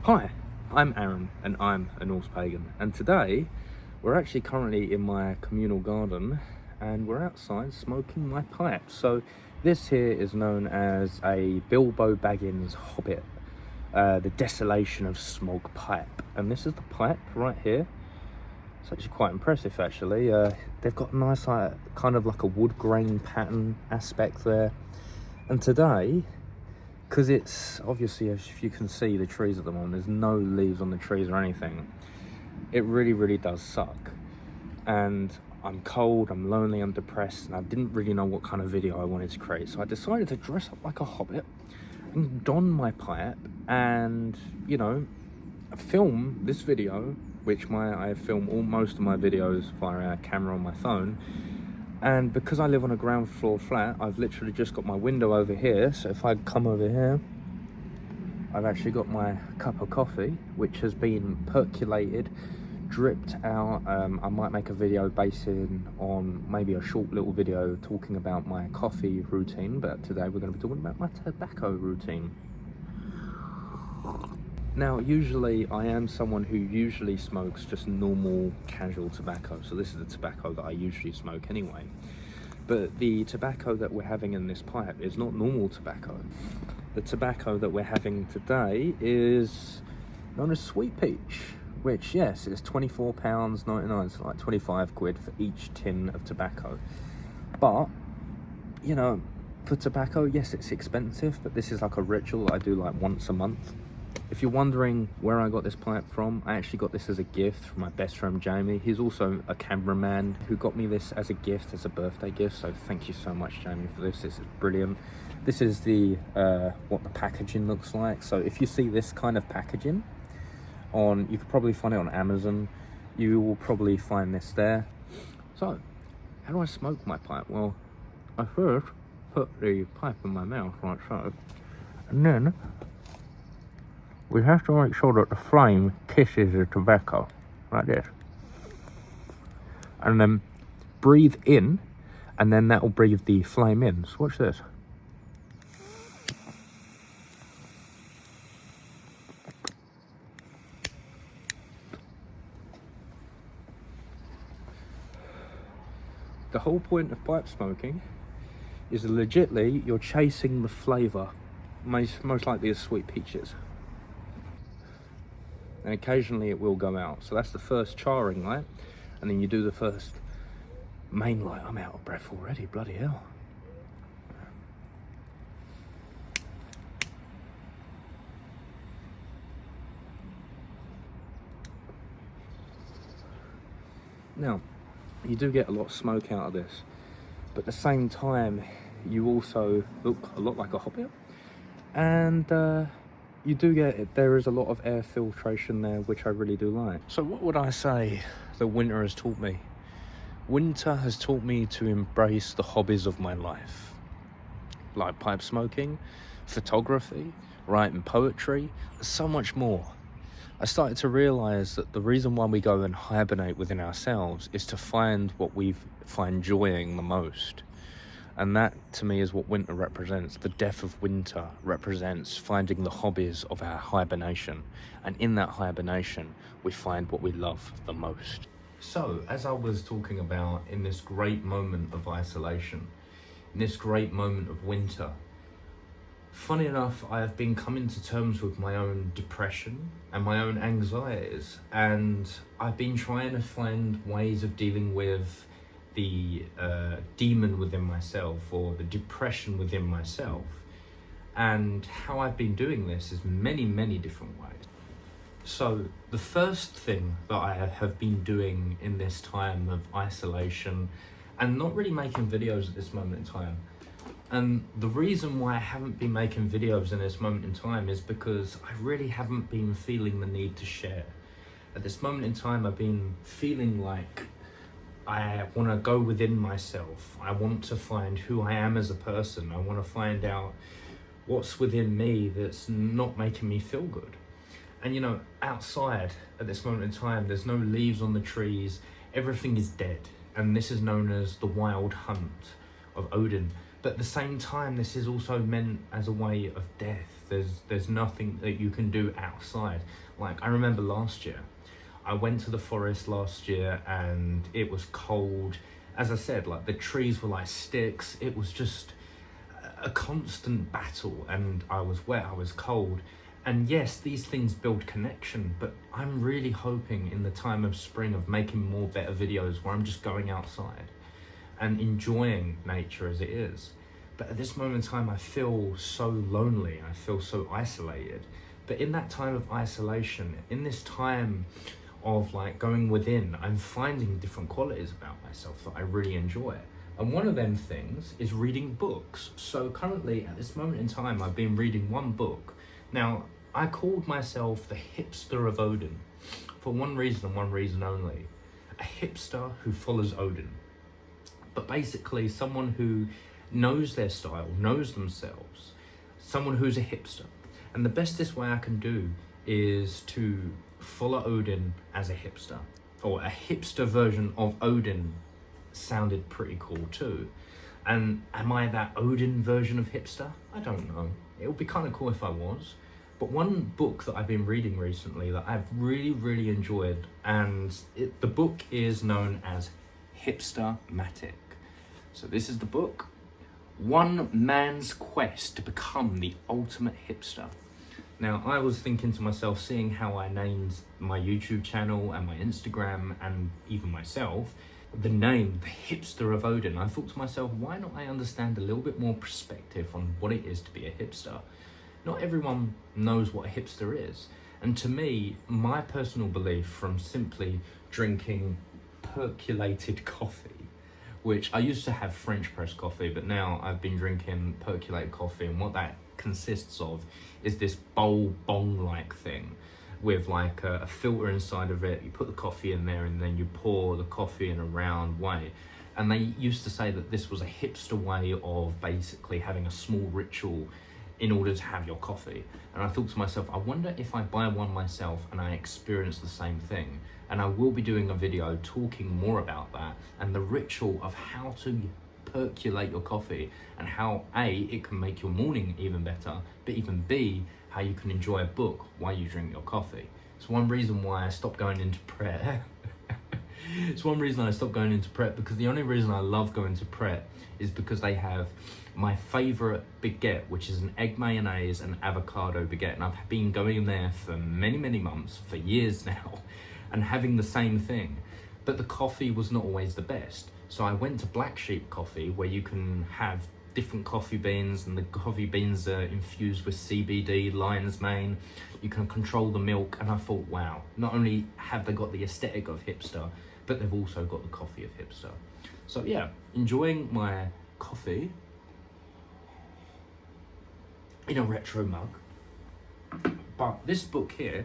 Hi, I'm Aaron and I'm a Norse pagan, and today we're actually currently in my communal garden and we're outside smoking my pipe. So this here is known as a Bilbo Baggins Hobbit, the Desolation of Smog pipe, and this is the pipe right here. It's actually quite impressive actually. They've got a nice kind of like a wood grain pattern aspect there, and today, because it's obviously, as you can see, the trees at the moment, there's no leaves on the trees or anything. It really does suck, and I'm cold, I'm lonely, I'm depressed, and I didn't really know what kind of video I wanted to create, so I decided to dress up like a hobbit and don my pipe and, you know, film this video, which I film most of my videos via a camera on my phone. And because I live on a ground floor flat, I've literally just got my window over here. So if I come over here, I've actually got my cup of coffee, which has been percolated, dripped out. I might make a video based on maybe a short little video talking about my coffee routine, but today we're going to be talking about my tobacco routine. Now, usually I am someone who usually smokes just normal casual tobacco, so this is the tobacco that I usually smoke anyway. But the tobacco that we're having in this pipe is not normal tobacco. The tobacco that we're having today is known as sweet peach, which, yes, is £24.99, so like 25 quid for each tin of tobacco. But, you know, for tobacco, yes, it's expensive, but this is like a ritual that I do like once a month. If you're wondering where I got this pipe from, I actually got this as a gift from my best friend Jamie. He's also a cameraman who got me this as a gift, as a birthday gift, so thank you so much, Jamie, for this. This is brilliant. This is the what the packaging looks like. So if you see this kind of packaging on, you could probably find it on Amazon. You will probably find this there. So how do I smoke my pipe? Well, I first put the pipe in my mouth like so, and then we have to make sure that the flame kisses the tobacco, like this. And then breathe in, and then that will breathe the flame in. So watch this. The whole point of pipe smoking is legitly you're chasing the flavour, most likely as sweet peaches. And occasionally it will go out. So that's the first charring light, and then you do the first main light. I'm out of breath already, bloody hell. Now, you do get a lot of smoke out of this, but at the same time, you also look a lot like a hobbit, and you do get it. There is a lot of air filtration there, which I really do like. So what would I say that winter has taught me? Winter has taught me to embrace the hobbies of my life, like pipe smoking, photography, writing poetry, so much more. I started to realize that the reason why we go and hibernate within ourselves is to find what we find joying the most. And that, to me, is what winter represents. The death of winter represents finding the hobbies of our hibernation. And in that hibernation, we find what we love the most. So, as I was talking about, in this great moment of isolation, in this great moment of winter, funny enough, I have been coming to terms with my own depression and my own anxieties. And I've been trying to find ways of dealing with the demon within myself, or the depression within myself. And how I've been doing this is many different ways. So the first thing that I have been doing in this time of isolation, and not really making videos at this moment in time, and the reason why I haven't been making videos in this moment in time is because I really haven't been feeling the need to share. At this moment in time, I've been feeling like I want to go within myself. I want to find who I am as a person. I want to find out what's within me that's not making me feel good. And you know, outside at this moment in time, there's no leaves on the trees. Everything is dead. And this is known as the wild hunt of Odin. But at the same time, this is also meant as a way of death. There's nothing that you can do outside. Like, I remember last year, I went to the forest last year and it was cold. As I said, like, the trees were like sticks. It was just a constant battle, and I was wet, I was cold. And yes, these things build connection, but I'm really hoping in the time of spring of making more better videos where I'm just going outside and enjoying nature as it is. But at this moment in time, I feel so lonely, I feel so isolated. But in that time of isolation, in this time of like going within, I'm finding different qualities about myself that I really enjoy. And one of them things is reading books. So currently, at this moment in time, I've been reading one book. Now, I called myself the Hipster of Odin for one reason and one reason only. A hipster who follows Odin. But basically someone who knows their style, knows themselves, someone who's a hipster. And the bestest way I can do is to follow Odin as a hipster, or a hipster version of Odin sounded pretty cool too. And am I that Odin version of hipster? I don't know. It would be kind of cool if I was. But one book that I've been reading recently that I've really enjoyed, and the book is known as Hipster Mattic. So this is the book, One Man's Quest to Become the Ultimate Hipster. Now, I was thinking to myself, seeing how I named my YouTube channel and my Instagram and even myself, the name, the Hipster of Odin, I thought to myself, why not I understand a little bit more perspective on what it is to be a hipster? Not everyone knows what a hipster is. And to me, my personal belief from simply drinking percolated coffee, which I used to have French press coffee, but now I've been drinking percolated coffee, and what that consists of is this bowl bong-like thing with like a filter inside of it. You put the coffee in there and then you pour the coffee in a round way. And they used to say that this was a hipster way of basically having a small ritual in order to have your coffee. And I thought to myself, I wonder if I buy one myself and I experience the same thing. And I will be doing a video talking more about that and the ritual of how to percolate your coffee, and how A, it can make your morning even better, but even B, how you can enjoy a book while you drink your coffee. It's one reason why I stopped going into prep. It's one reason I stopped going into prep, because the only reason I love going to prep is because they have my favorite baguette, which is an egg mayonnaise and avocado baguette. And I've been going there for many months, for years now, and having the same thing. But the coffee was not always the best. So I went to Black Sheep Coffee, where you can have different coffee beans, and the coffee beans are infused with CBD, lion's mane. You can control the milk, and I thought, wow, not only have they got the aesthetic of hipster, but they've also got the coffee of hipster. So yeah, enjoying my coffee in a retro mug. But this book here,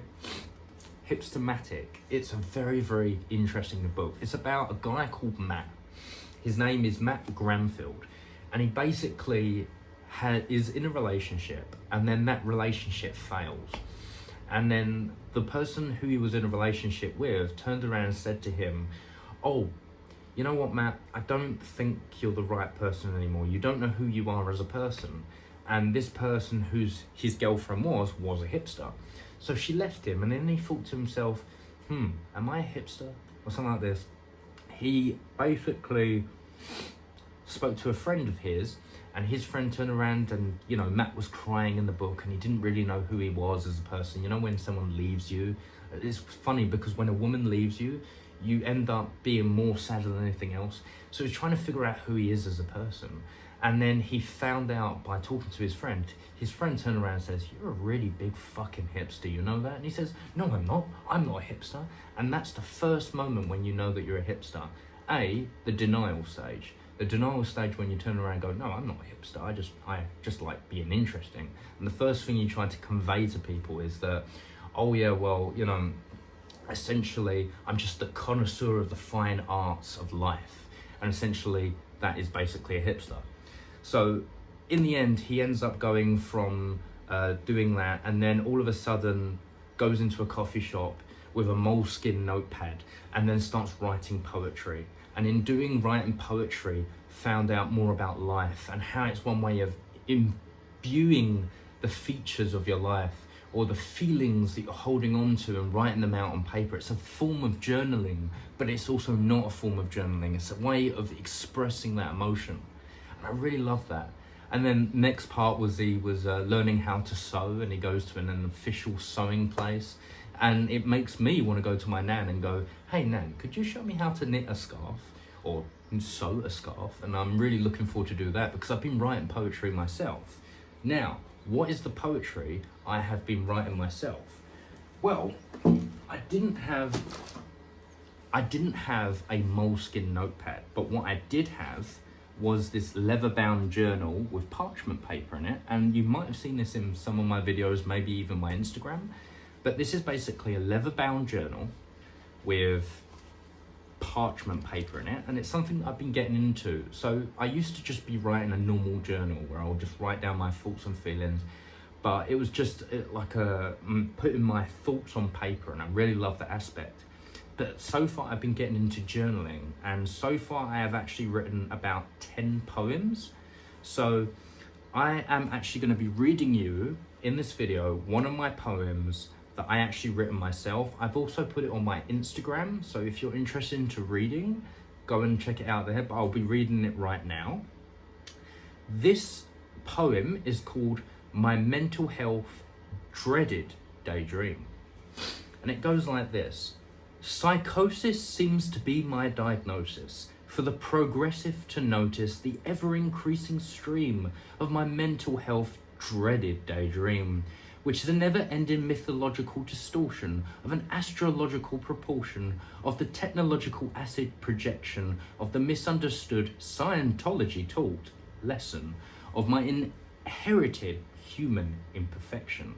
Hipster Mattic, it's a very interesting book. It's about a guy called Matt. His name is Matt Granfield, and he basically is in a relationship, and then that relationship fails. And then the person who he was in a relationship with turned around and said to him, oh, you know what, Matt, I don't think you're the right person anymore. You don't know who you are as a person. And this person who's his girlfriend was a hipster. So she left him, and then he thought to himself, am I a hipster? Or something like this. He basically spoke to a friend of his, and his friend turned around and, you know, Matt was crying in the book, and he didn't really know who he was as a person. You know, when someone leaves you, it's funny because when a woman leaves you, you end up being more sad than anything else. So he's trying to figure out who he is as a person. And then he found out by talking to his friend turned around and says, you're a really big fucking hipster, you know that? And he says, no, I'm not a hipster. And that's the first moment when you know that you're a hipster. The denial stage. The denial stage when you turn around and go, no, I'm not a hipster, I just like being interesting. And the first thing you try to convey to people is that, oh yeah, well, you know, essentially, I'm just the connoisseur of the fine arts of life. And essentially, that is basically a hipster. So in the end, he ends up going from doing that, and then all of a sudden goes into a coffee shop with a moleskin notepad and then starts writing poetry. And in writing poetry, found out more about life and how it's one way of imbuing the features of your life or the feelings that you're holding on to and writing them out on paper. It's a form of journaling, but it's also not a form of journaling. It's a way of expressing that emotion. And I really love that. And then next part was he was learning how to sew, and he goes to an official sewing place. And it makes me want to go to my nan and go, hey nan, could you show me how to knit a scarf or sew a scarf? And I'm really looking forward to do that because I've been writing poetry myself. Now, what is the poetry I have been writing myself? Well, I didn't have a moleskin notepad, but what I did have was this leather-bound journal with parchment paper in it, and you might have seen this in some of my videos, maybe even my Instagram, but this is basically a leather-bound journal with parchment paper in it, and it's something that I've been getting into. So I used to just be writing a normal journal where I'll just write down my thoughts and feelings, but it was just like putting my thoughts on paper, and I really love that aspect. But so far I've been getting into journaling, and so far I have actually written about 10 poems. So I am actually going to be reading you in this video one of my poems that I actually written myself. I've also put it on my Instagram, so if you're interested into reading, go and check it out there, but I'll be reading it right now. This poem is called My Mental Health Dreaded Daydream, and it goes like this. Psychosis seems to be my diagnosis, for the progressive to notice the ever-increasing stream of my mental health dreaded daydream, which is a never-ending mythological distortion of an astrological proportion of the technological acid projection of the misunderstood Scientology-taught lesson of my inherited human imperfection.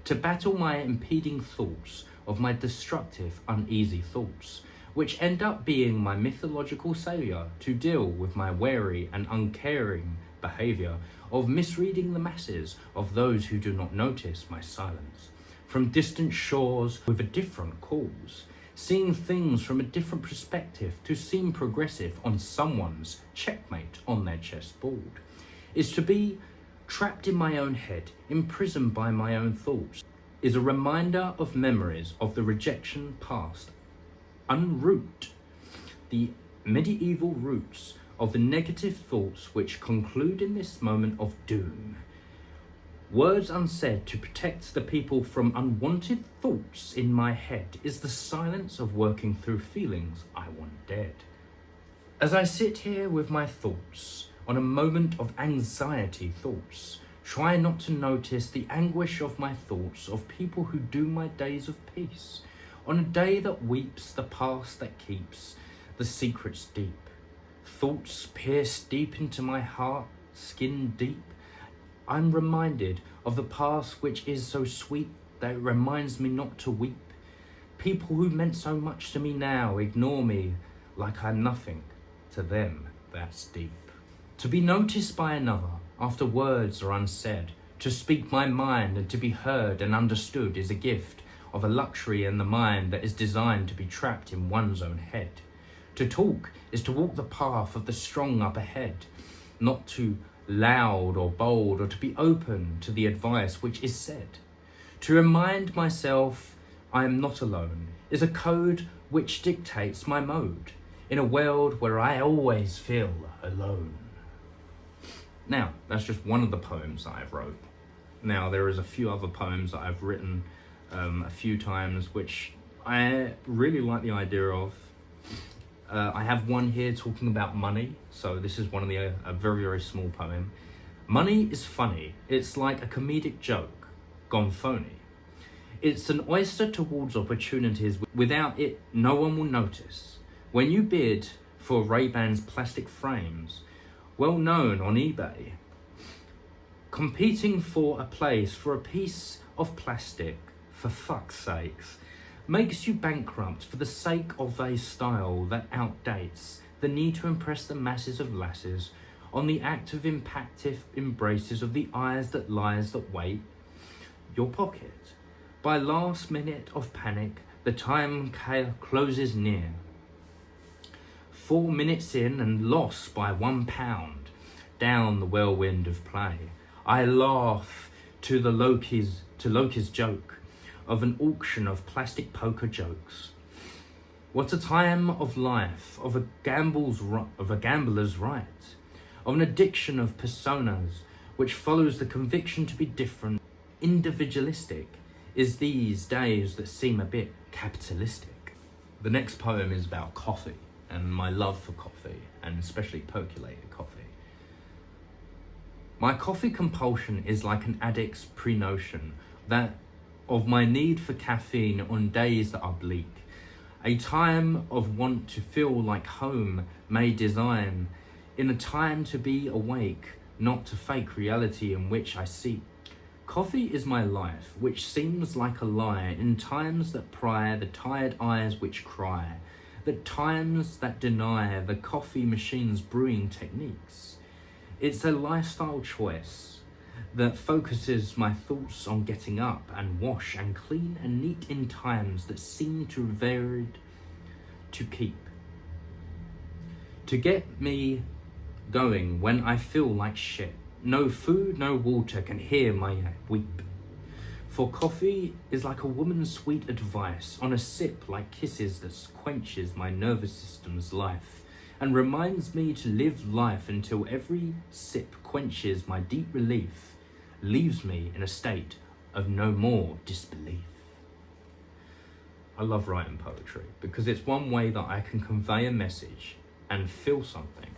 To battle my impeding thoughts of my destructive, uneasy thoughts, which end up being my mythological savior to deal with my wary and uncaring behavior of misreading the masses of those who do not notice my silence, from distant shores with a different cause, seeing things from a different perspective to seem progressive on someone's checkmate on their chessboard, is to be trapped in my own head, imprisoned by my own thoughts, is a reminder of memories of the rejection past, unroot the medieval roots of the negative thoughts which conclude in this moment of doom. Words unsaid to protect the people from unwanted thoughts in my head is the silence of working through feelings I want dead. As I sit here with my thoughts, on a moment of anxiety thoughts, try not to notice the anguish of my thoughts of people who do my days of peace, on a day that weeps the past that keeps the secrets deep. Thoughts pierce deep into my heart, skin deep. I'm reminded of the past which is so sweet that it reminds me not to weep. People who meant so much to me now ignore me like I'm nothing. To them, that's deep. To be noticed by another after words are unsaid, to speak my mind and to be heard and understood is a gift of a luxury in the mind that is designed to be trapped in one's own head. To talk is to walk the path of the strong up ahead, not too loud or bold, or to be open to the advice which is said. To remind myself I am not alone is a code which dictates my mode in a world where I always feel alone. Now, that's just one of the poems that I've wrote. Now, there is a few other poems that I've written a few times, which I really like the idea of. I have one here talking about money. So this is one of a very, very small poem. Money is funny. It's like a comedic joke gone phony. It's an oyster towards opportunities. Without it, no one will notice. When you bid for Ray-Ban's plastic frames, well known on eBay, competing for a place for a piece of plastic, for fuck's sakes, makes you bankrupt for the sake of a style that outdates the need to impress the masses of lasses on the act of impactive embraces of the eyes that lies that wait your pocket. By last minute of panic, the time closes near. 4 minutes in and lost by £1 down the whirlwind of play. I laugh to Loki's joke of an auction of plastic poker jokes. What a time of life, of a gambler's right, of an addiction of personas, which follows the conviction to be different, individualistic, is these days that seem a bit capitalistic. The next poem is about coffee and my love for coffee, and especially percolated coffee. My coffee compulsion is like an addict's pre-notion that of my need for caffeine on days that are bleak. A time of want to feel like home may design, in a time to be awake, not to fake reality in which I seek. Coffee is my life, which seems like a lie, in times that pry the tired eyes which cry, that times that deny the coffee machine's brewing techniques. It's a lifestyle choice that focuses my thoughts on getting up and wash and clean and neat in times that seem too varied to keep. To get me going when I feel like shit. No food, no water can hear my weep. For coffee is like a woman's sweet advice on a sip like kisses that quenches my nervous system's life and reminds me to live life until every sip quenches my deep relief, leaves me in a state of no more disbelief. I love writing poetry because it's one way that I can convey a message and feel something.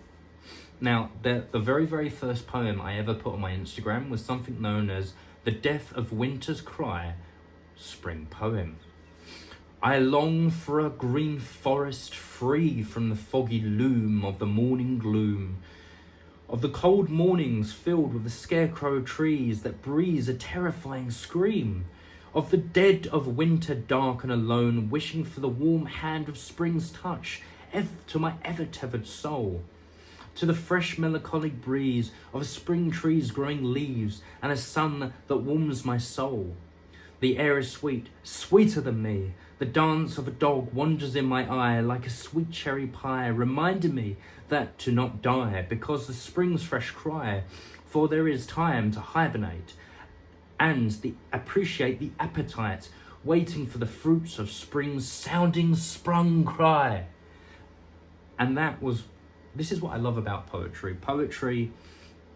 Now, the very, very first poem I ever put on my Instagram was something known as The Death of Winter's Cry, Spring Poem. I long for a green forest free from the foggy loom of the morning gloom, of the cold mornings filled with the scarecrow trees that breathe a terrifying scream, of the dead of winter dark and alone, wishing for the warm hand of spring's touch to my ever-tethered soul, to the fresh melancholic breeze of a spring tree's growing leaves and a sun that warms my soul. The air is sweet, sweeter than me. The dance of a dog wanders in my eye like a sweet cherry pie, reminding me that to not die because the spring's fresh cry, for there is time to hibernate and appreciate the appetite, waiting for the fruits of spring's sounding sprung cry. And this is what I love about poetry. Poetry,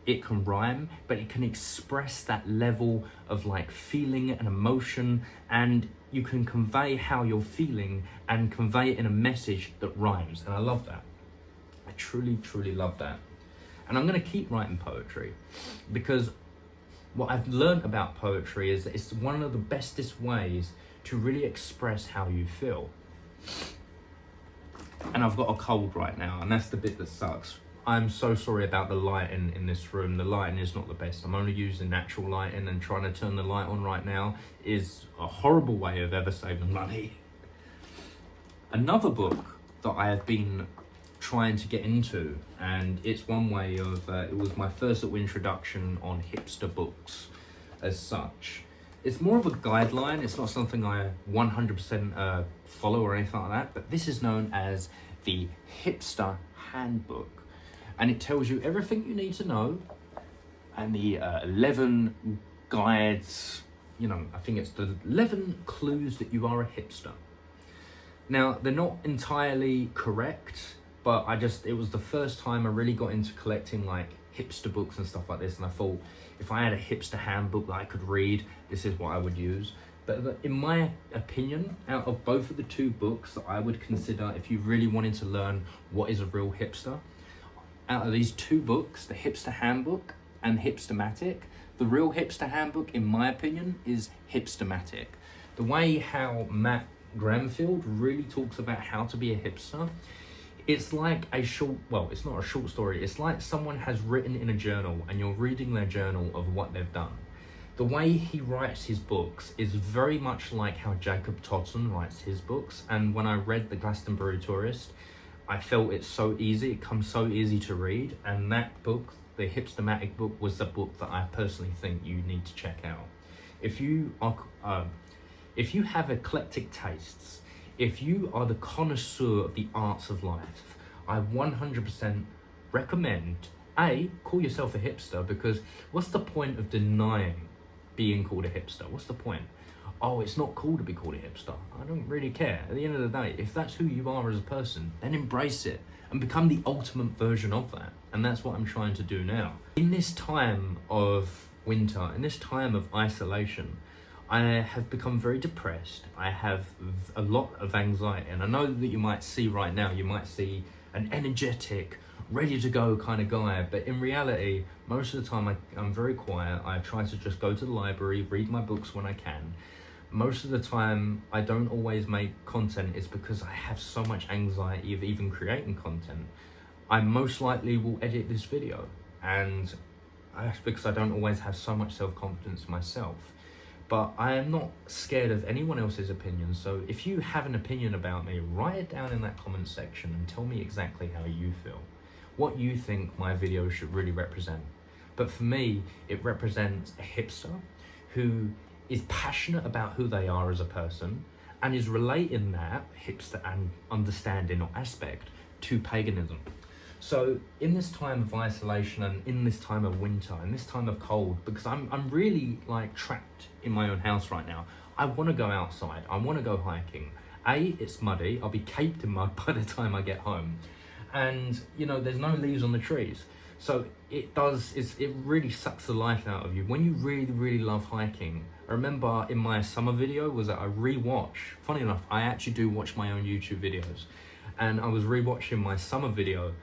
it can rhyme, but it can express that level of like feeling and emotion, and you can convey how you're feeling and convey it in a message that rhymes. And I love that. I truly, truly love that. And I'm gonna keep writing poetry because what I've learned about poetry is that it's one of the bestest ways to really express how you feel. And I've got a cold right now, and that's the bit that sucks. I'm so sorry about the lighting in this room. The lighting is not the best. I'm only using natural lighting, and trying to turn the light on right now is a horrible way of ever saving money. Another book that I have been trying to get into, and it's one way of, it was my first little introduction on hipster books as such. It's more of a guideline. It's not something I 100% follow or anything like that, but this is known as the Hipster Handbook. And it tells you everything you need to know, and the 11 guides, I think it's the 11 clues that you are a hipster. Now, they're not entirely correct, but it was the first time I really got into collecting like hipster books and stuff like this, and I thought if I had a hipster handbook that I could read, this is what I would use. But in my opinion, out of both of the two books that I would consider if you really wanted to learn what is a real hipster, out of these two books, the Hipster Handbook and Hipster-matic, the real Hipster Handbook, in my opinion, is Hipster-matic. The way how Matt Granfield really talks about how to be a hipster, it's like it's not a short story, it's like someone has written in a journal and you're reading their journal of what they've done. The way he writes his books is very much like how Jacob Totten writes his books, and when I read The Glastonbury Tourist, I felt it's so easy, it comes so easy to read, and that book, the Hipster-matic book, was the book that I personally think you need to check out. If you have eclectic tastes, if you are the connoisseur of the arts of life, I 100% recommend, call yourself a hipster, because what's the point of denying being called a hipster? What's the point? Oh, it's not cool to be called a hipster. I don't really care. At the end of the day, if that's who you are as a person, then embrace it and become the ultimate version of that. And that's what I'm trying to do now. In this time of winter, in this time of isolation, I have become very depressed. I have a lot of anxiety. And I know that you might see right now, you might see an energetic, ready to go kind of guy, but in reality, most of the time I'm very quiet. I try to just go to the library, read my books when I can. Most of the time I don't always make content. It's because I have so much anxiety of even creating content. I most likely will edit this video, and that's because I don't always have so much self-confidence in myself. But I am not scared of anyone else's opinion. So if you have an opinion about me, write it down in that comment section and tell me exactly how you feel, what you think my video should really represent. But for me, it represents a hipster who is passionate about who they are as a person and is relating that hipster and understanding or aspect to paganism. So in this time of isolation and in this time of winter and this time of cold, because I'm really like trapped in my own house right now, I want to go outside. I want to go hiking. It's muddy. I'll be caped in mud by the time I get home. And you know, there's no leaves on the trees. So it really sucks the life out of you when you really love hiking. I remember in my summer video was that I rewatch, funny enough, I actually do watch my own YouTube videos, and I was rewatching my summer video.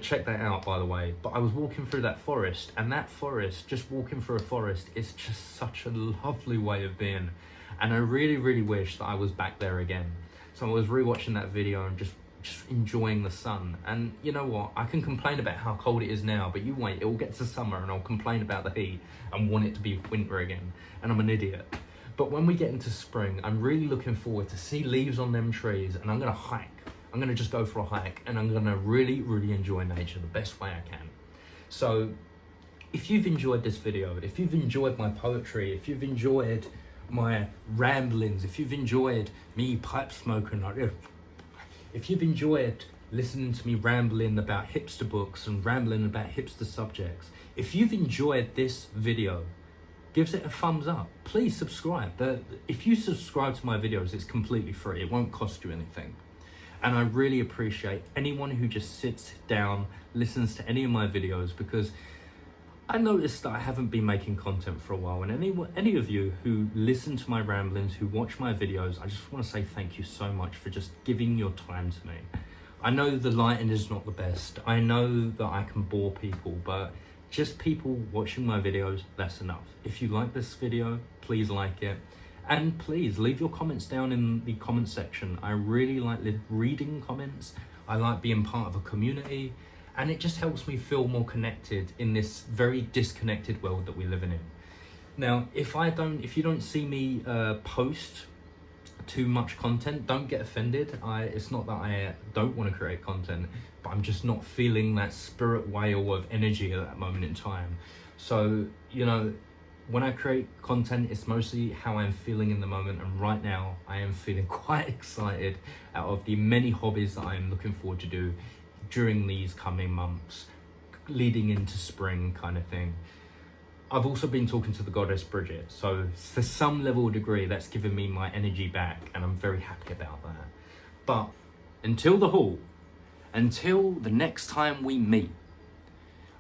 Check that out, by the way. But I was walking through that forest, and that forest, just walking through a forest, is just such a lovely way of being. And I really wish that I was back there again. So I was rewatching that video and just enjoying the sun. And you know what? I can complain about how cold it is now, but you wait, it will get to summer and I'll complain about the heat and want it to be winter again. And I'm an idiot. But when we get into spring, I'm really looking forward to see leaves on them trees, and I'm gonna hike. I'm gonna just go for a hike, and I'm gonna really enjoy nature the best way I can. So if you've enjoyed this video, if you've enjoyed my poetry, if you've enjoyed my ramblings, if you've enjoyed me pipe smoking like this, if you've enjoyed listening to me rambling about hipster books and rambling about hipster subjects, if you've enjoyed this video, give it a thumbs up. Please subscribe. If you subscribe to my videos, it's completely free. It won't cost you anything. And I really appreciate anyone who just sits down, listens to any of my videos, because I noticed that I haven't been making content for a while. And any of you who listen to my ramblings, who watch my videos, I just want to say thank you so much for just giving your time to me. I know the lighting is not the best. I know that I can bore people, but just people watching my videos, that's enough. If you like this video, please like it. And please leave your comments down in the comment section. I really like reading comments. I like being part of a community, and it just helps me feel more connected in this very disconnected world that we live in. Now, if you don't see me post too much content, don't get offended. It's not that I don't want to create content, but I'm just not feeling that spirit whale of energy at that moment in time. So, you know, when I create content, it's mostly how I'm feeling in the moment, and right now I am feeling quite excited out of the many hobbies that I am looking forward to do during these coming months, leading into spring kind of thing. I've also been talking to the goddess Bridget, so to some level degree that's given me my energy back, and I'm very happy about that. But until the next time we meet,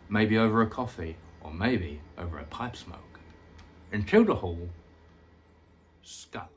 maybe over a coffee or maybe over a pipe smoke, until the whole, scut.